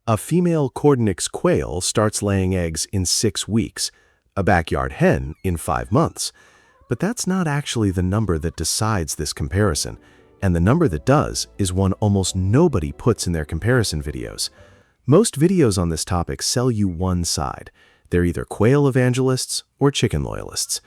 A female Cordonix quail starts laying eggs in 6 weeks, a backyard hen in 5 months. But that's not actually the number that decides this comparison, and the number that does is one almost nobody puts in their comparison videos. Most videos on this topic sell you one side. They're either quail evangelists or chicken loyalists.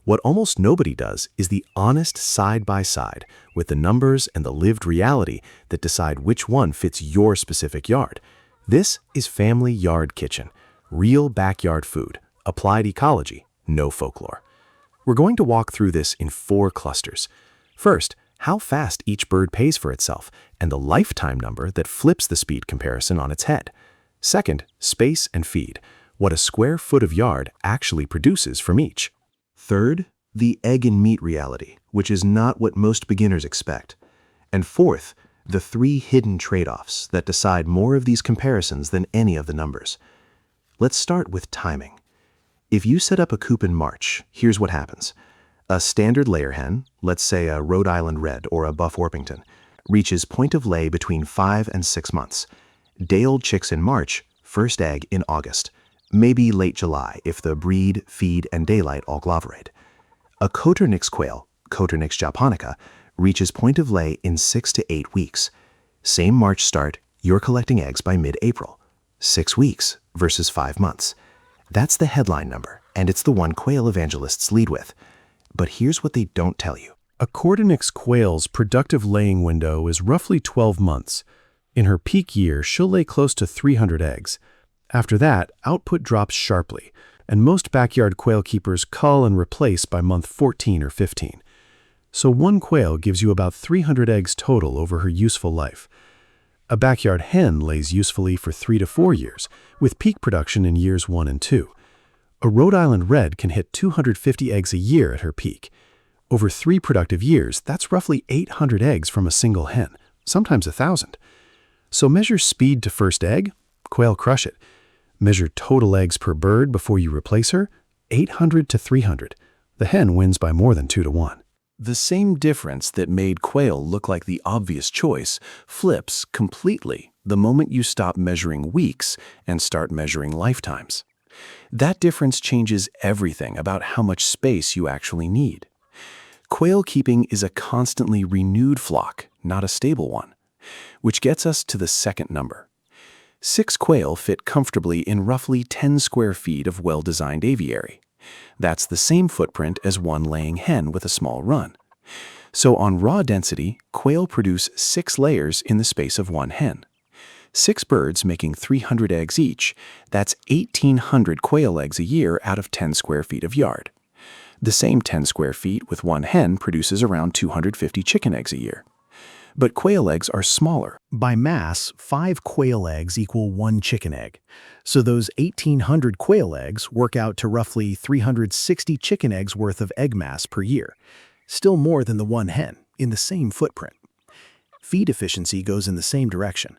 What almost nobody does is the honest side-by-side with the numbers and the lived reality that decide which one fits your specific yard. This is Family Yard Kitchen, real backyard food, applied ecology, no folklore. We're going to walk through this in 4 clusters. First, how fast each bird pays for itself and the lifetime number that flips the speed comparison on its head. Second, space and feed, what a square foot of yard actually produces from each. Third, the egg and meat reality, which is not what most beginners expect. And fourth, the 3 hidden trade-offs that decide more of these comparisons than any of the numbers. Let's start with timing. If you set up a coop in March, here's what happens. A standard layer hen, let's say a Rhode Island Red or a Buff Orpington, reaches point of lay between 5 and 6 months. Day-old chicks in March, first egg in August, maybe late July if the breed, feed, and daylight all gloverate. A Cordonix quail, Cordonix japonica, reaches point of lay in 6 to 8 weeks. Same March start, you're collecting eggs by mid-April. 6 weeks versus 5 months. That's the headline number, and it's the one quail evangelists lead with. But here's what they don't tell you. A Cordonix quail's productive laying window is roughly 12 months. In her peak year, she'll lay close to 300 eggs. After that, output drops sharply, and most backyard quail keepers cull and replace by month 14 or 15. So one quail gives you about 300 eggs total over her useful life. A backyard hen lays usefully for 3 to 4 years, with peak production in years 1 and 2. A Rhode Island Red can hit 250 eggs a year at her peak. Over 3 productive years, that's roughly 800 eggs from a single hen, sometimes 1,000. So measure speed to first egg, quail crush it. Measure total eggs per bird before you replace her, 800 to 300. The hen wins by more than 2 to 1. The same difference that made quail look like the obvious choice flips completely the moment you stop measuring weeks and start measuring lifetimes. That difference changes everything about how much space you actually need. Quail keeping is a constantly renewed flock, not a stable one. Which gets us to the second number. 6 quail fit comfortably in roughly 10 square feet of well-designed aviary. That's the same footprint as one laying hen with a small run. So on raw density, quail produce 6 layers in the space of one hen. 6 birds making 300 eggs each, that's 1,800 quail eggs a year out of 10 square feet of yard. The same 10 square feet with one hen produces around 250 chicken eggs a year. But quail eggs are smaller. By mass, 5 quail eggs equal 1 chicken egg. So those 1,800 quail eggs work out to roughly 360 chicken eggs worth of egg mass per year. Still more than the one hen, in the same footprint. Feed efficiency goes in the same direction.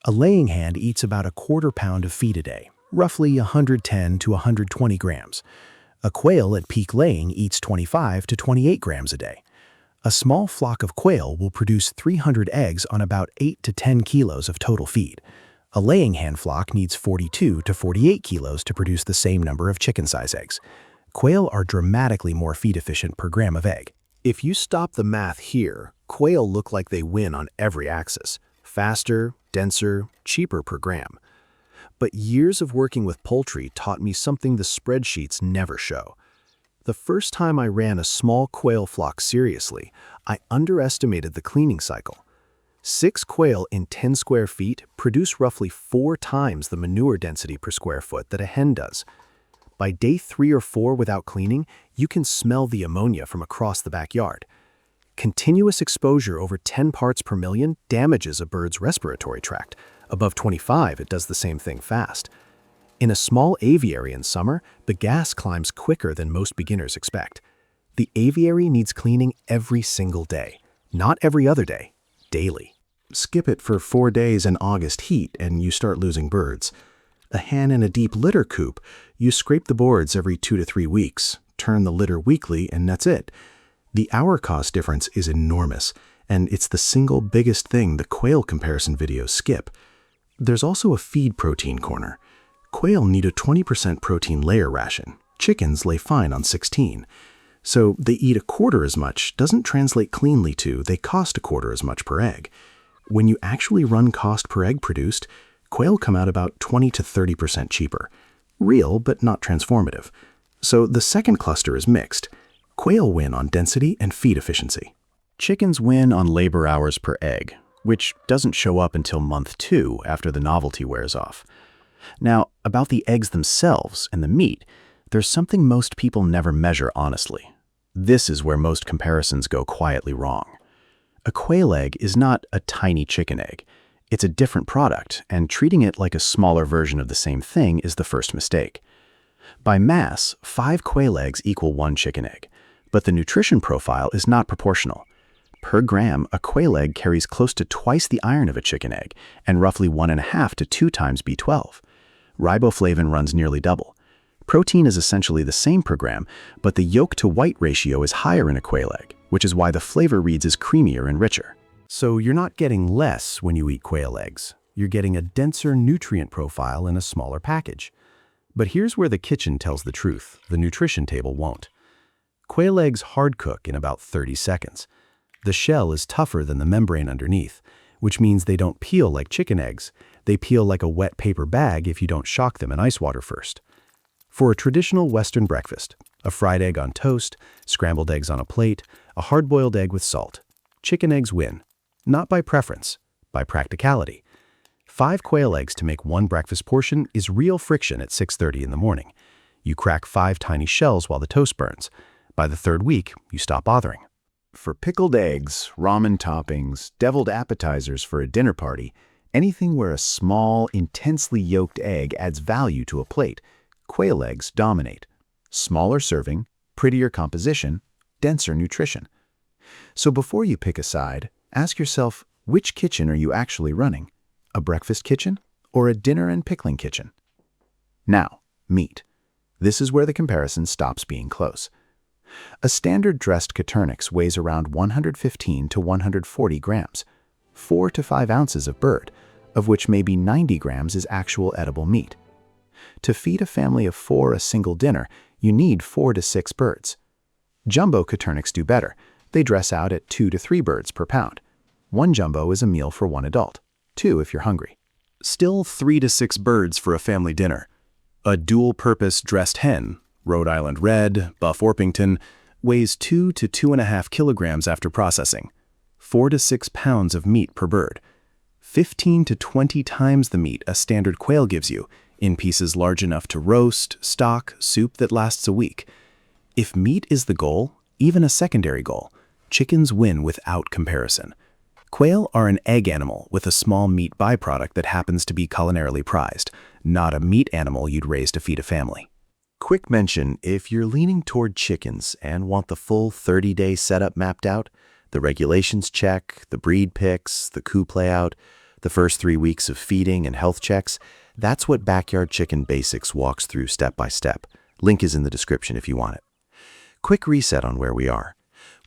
A laying hen eats about a quarter pound of feed a day, roughly 110 to 120 grams. A quail at peak laying eats 25 to 28 grams a day. A small flock of quail will produce 300 eggs on about 8 to 10 kilos of total feed. A laying hen flock needs 42 to 48 kilos to produce the same number of chicken-size eggs. Quail are dramatically more feed efficient per gram of egg. If you stop the math here, quail look like they win on every axis. Faster, denser, cheaper per gram. But years of working with poultry taught me something the spreadsheets never show. The first time I ran a small quail flock seriously, I underestimated the cleaning cycle. 6 quail in 10 square feet produce roughly 4 times the manure density per square foot that a hen does. By day 3 or 4 without cleaning, you can smell the ammonia from across the backyard. Continuous exposure over 10 parts per million damages a bird's respiratory tract. Above 25, it does the same thing fast. In a small aviary in summer, the gas climbs quicker than most beginners expect. The aviary needs cleaning every single day, not every other day, daily. Skip it for 4 days in August heat and you start losing birds. A hen in a deep litter coop, you scrape the boards every 2 to 3 weeks, turn the litter weekly, and that's it. The hour cost difference is enormous, and it's the single biggest thing the quail comparison videos skip. There's also a feed protein corner. Quail need a 20% protein layer ration. Chickens lay fine on 16. So they eat a quarter as much doesn't translate cleanly to they cost a quarter as much per egg. When you actually run cost per egg produced, quail come out about 20 to 30% cheaper. Real, but not transformative. So the second cluster is mixed. Quail win on density and feed efficiency. Chickens win on labor hours per egg, which doesn't show up until month 2 after the novelty wears off. Now, about the eggs themselves and the meat, there's something most people never measure honestly. This is where most comparisons go quietly wrong. A quail egg is not a tiny chicken egg. It's a different product, and treating it like a smaller version of the same thing is the first mistake. By mass, 5 quail eggs equal 1 chicken egg, but the nutrition profile is not proportional. Per gram, a quail egg carries close to twice the iron of a chicken egg, and roughly 1.5 to 2 times B12. Riboflavin runs nearly double. Protein is essentially the same per gram, but the yolk-to-white ratio is higher in a quail egg, which is why the flavor reads as creamier and richer. So you're not getting less when you eat quail eggs. You're getting a denser nutrient profile in a smaller package. But here's where the kitchen tells the truth, the nutrition table won't. Quail eggs hard cook in about 30 seconds. The shell is tougher than the membrane underneath, which means they don't peel like chicken eggs. They peel like a wet paper bag if you don't shock them in ice water first. For a traditional Western breakfast, a fried egg on toast, scrambled eggs on a plate, a hard-boiled egg with salt, chicken eggs win. Not by preference, by practicality. 5 quail eggs to make 1 breakfast portion is real friction at 6:30 in the morning. You crack 5 tiny shells while the toast burns. By the 3rd week, you stop bothering. For pickled eggs, ramen toppings, deviled appetizers for a dinner party, anything where a small, intensely yolked egg adds value to a plate, quail eggs dominate. Smaller serving, prettier composition, denser nutrition. So before you pick a side, ask yourself, which kitchen are you actually running? A breakfast kitchen or a dinner and pickling kitchen? Now, meat. This is where the comparison stops being close. A standard dressed Coturnix weighs around 115 to 140 grams, 4 to 5 ounces of bird, of which maybe 90 grams is actual edible meat. To feed a family of 4 a single dinner, you need 4 to 6 birds. Jumbo Coturnix do better. They dress out at 2 to 3 birds per pound. 1 jumbo is a meal for 1 adult, 2 if you're hungry. Still 3 to 6 birds for a family dinner. A dual-purpose dressed hen, Rhode Island Red, Buff Orpington, weighs 2 to 2.5 kilograms after processing. 4 to 6 pounds of meat per bird. 15 to 20 times the meat a standard quail gives you, in pieces large enough to roast, stock, soup that lasts a week. If meat is the goal, even a secondary goal, chickens win without comparison. Quail are an egg animal with a small meat byproduct that happens to be culinarily prized, not a meat animal you'd raise to feed a family. Quick mention, if you're leaning toward chickens and want the full 30-day setup mapped out, the regulations check, the breed picks, the coop layout, the first 3 weeks of feeding and health checks, that's what Backyard Chicken Basics walks through step by step. Link is in the description if you want it. Quick reset on where we are.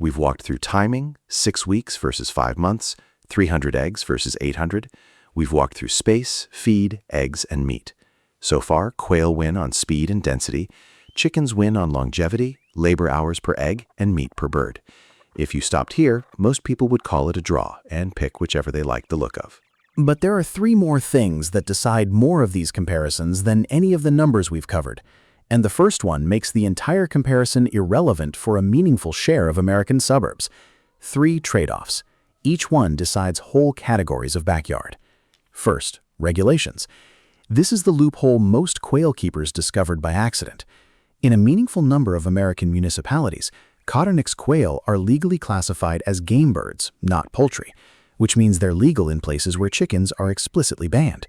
We've walked through timing, 6 weeks versus 5 months, 300 eggs versus 800. We've walked through space, feed, eggs, and meat. So far, quail win on speed and density, chickens win on longevity, labor hours per egg, and meat per bird. If you stopped here, most people would call it a draw and pick whichever they like the look of. But there are 3 more things that decide more of these comparisons than any of the numbers we've covered. And the first one makes the entire comparison irrelevant for a meaningful share of American suburbs. 3 trade-offs. Each one decides whole categories of backyard. First, regulations. This is the loophole most quail keepers discovered by accident. In a meaningful number of American municipalities, Coturnix quail are legally classified as game birds, not poultry, which means they're legal in places where chickens are explicitly banned.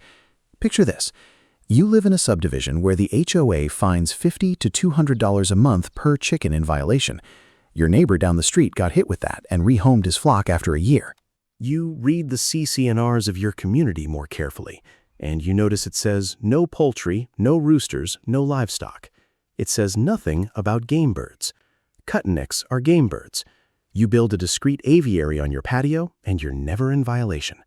Picture this. You live in a subdivision where the HOA fines $50 to $200 a month per chicken in violation. Your neighbor down the street got hit with that and rehomed his flock after a year. You read the CC&Rs of your community more carefully, and you notice it says no poultry, no roosters, no livestock. It says nothing about game birds. Coturnix are game birds. You build a discrete aviary on your patio, and you're never in violation.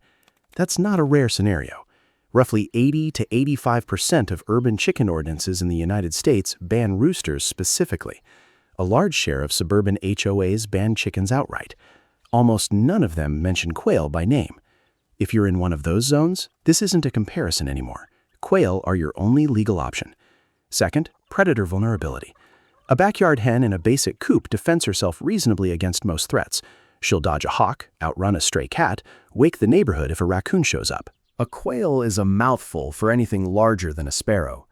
That's not a rare scenario. Roughly 80 to 85% of urban chicken ordinances in the United States ban roosters specifically. A large share of suburban HOAs ban chickens outright. Almost none of them mention quail by name. If you're in one of those zones, this isn't a comparison anymore. Quail are your only legal option. Second, predator vulnerability. A backyard hen in a basic coop defends herself reasonably against most threats. She'll dodge a hawk, outrun a stray cat, wake the neighborhood if a raccoon shows up. A quail is a mouthful for anything larger than a sparrow.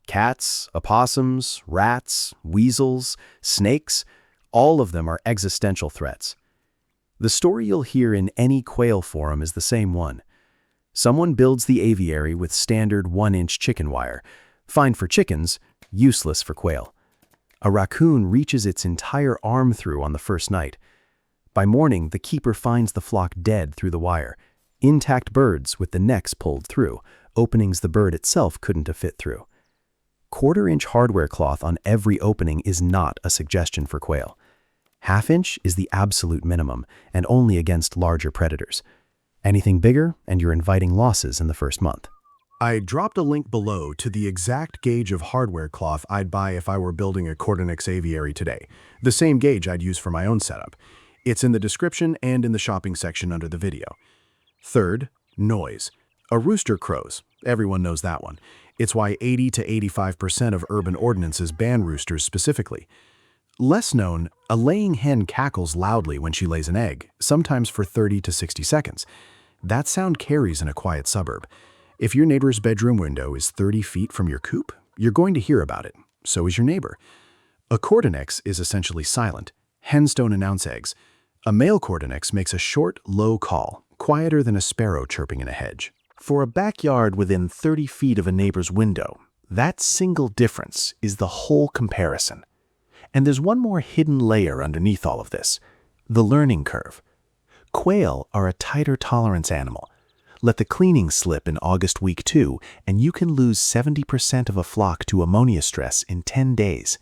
Cats, opossums, rats, weasels, snakes, all of them are existential threats. The story you'll hear in any quail forum is the same one. Someone builds the aviary with standard 1-inch chicken wire. Fine for chickens, useless for quail. A raccoon reaches its entire arm through on the first night. By morning, the keeper finds the flock dead through the wire. Intact birds with the necks pulled through, openings the bird itself couldn't have fit through. 1/4-inch hardware cloth on every opening is not a suggestion for quail. 1/2-inch is the absolute minimum, and only against larger predators. Anything bigger, and you're inviting losses in the first month. I dropped a link below to the exact gauge of hardware cloth I'd buy if I were building a Cordonix aviary today. The same gauge I'd use for my own setup. It's in the description and in the shopping section under the video. Third, noise. A rooster crows. Everyone knows that one. It's why 80 to 85% of urban ordinances ban roosters specifically. Less known, a laying hen cackles loudly when she lays an egg, sometimes for 30 to 60 seconds. That sound carries in a quiet suburb. If your neighbor's bedroom window is 30 feet from your coop, you're going to hear about it. So is your neighbor. A Cordonix is essentially silent. Hens don't announce eggs. A male Cordonix makes a short, low call, quieter than a sparrow chirping in a hedge. For a backyard within 30 feet of a neighbor's window, that single difference is the whole comparison. And there's one more hidden layer underneath all of this: the learning curve. Quail are a tighter tolerance animal. Let the cleaning slip in August week 2, and you can lose 70% of a flock to ammonia stress in 10 days.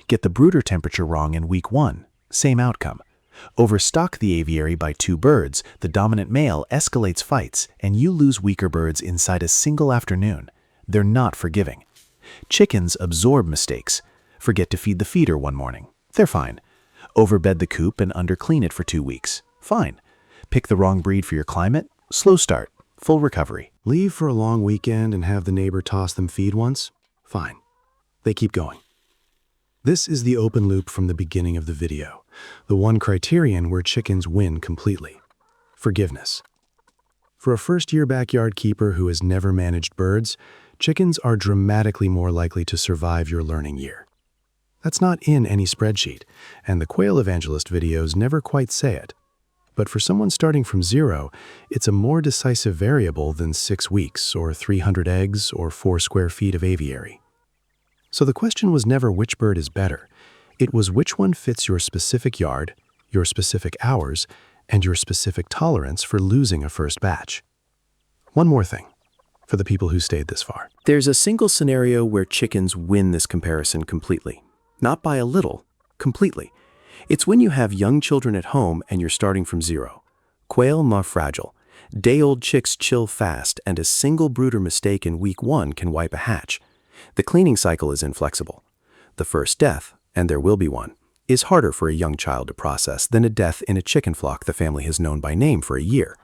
Get the brooder temperature wrong in week 1, same outcome. Overstock the aviary by 2 birds, the dominant male escalates fights, and you lose weaker birds inside a single afternoon. They're not forgiving. Chickens absorb mistakes. Forget to feed the feeder one morning. They're fine. Overbed the coop and underclean it for 2 weeks. Fine. Pick the wrong breed for your climate. Slow start. Full recovery. Leave for a long weekend and have the neighbor toss them feed once? Fine. They keep going. This is the open loop from the beginning of the video, the one criterion where chickens win completely: forgiveness. For a first-year backyard keeper who has never managed birds, chickens are dramatically more likely to survive your learning year. That's not in any spreadsheet, and the Quail Evangelist videos never quite say it. But for someone starting from 0, it's a more decisive variable than 6 weeks or 300 eggs or 4 square feet of aviary. So the question was never which bird is better. It was which one fits your specific yard, your specific hours, and your specific tolerance for losing a first batch. One more thing, for the people who stayed this far. There's a single scenario where chickens win this comparison completely. Not by a little, completely. It's when you have young children at home and you're starting from 0. Quail more fragile. Day-old chicks chill fast, and a single brooder mistake in week 1 can wipe a hatch. The cleaning cycle is inflexible. The first death, and there will be one, is harder for a young child to process than a death in a chicken flock the family has known by name for a year.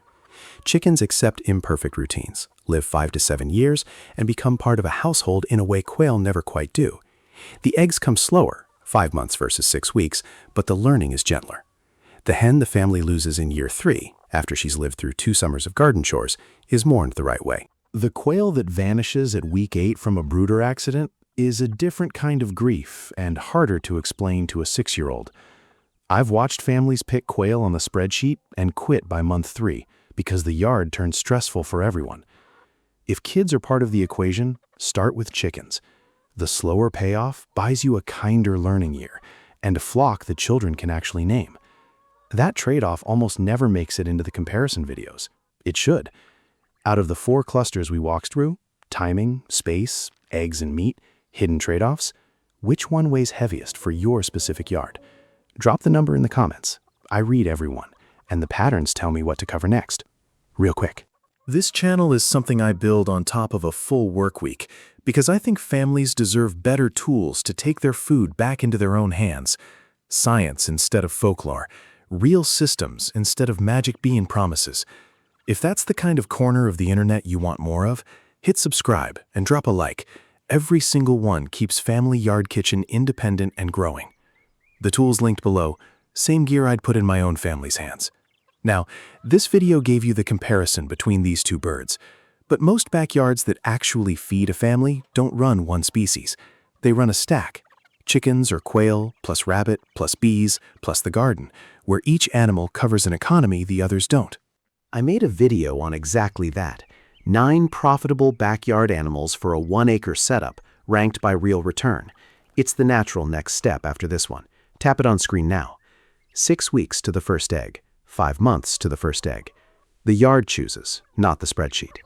Chickens accept imperfect routines, live 5 to 7 years, and become part of a household in a way quail never quite do. The eggs come slower, 5 months versus 6 weeks, but the learning is gentler. The hen the family loses in year 3, after she's lived through 2 summers of garden chores, is mourned the right way. The quail that vanishes at week 8 from a brooder accident is a different kind of grief and harder to explain to a 6-year-old. I've watched families pick quail on the spreadsheet and quit by month 3 because the yard turned stressful for everyone. If kids are part of the equation, start with chickens. The slower payoff buys you a kinder learning year and a flock that children can actually name. That trade-off almost never makes it into the comparison videos. It should. Out of the 4 clusters we walked through, timing, space, eggs and meat, hidden trade-offs, which one weighs heaviest for your specific yard? Drop the number in the comments. I read every one, and the patterns tell me what to cover next. Real quick. This channel is something I build on top of a full work week because I think families deserve better tools to take their food back into their own hands. Science instead of folklore, real systems instead of magic bean promises. If that's the kind of corner of the internet you want more of, hit subscribe and drop a like. Every single one keeps Family Yard Kitchen independent and growing. The tools linked below, same gear I'd put in my own family's hands. Now, this video gave you the comparison between these two birds, but most backyards that actually feed a family don't run one species. They run a stack, chickens or quail, plus rabbit, plus bees, plus the garden, where each animal covers an economy the others don't. I made a video on exactly that. 9 profitable backyard animals for a 1-acre setup, ranked by real return. It's the natural next step after this one. Tap it on screen now. 6 weeks to the first egg. 5 months to the first egg. The yard chooses, not the spreadsheet.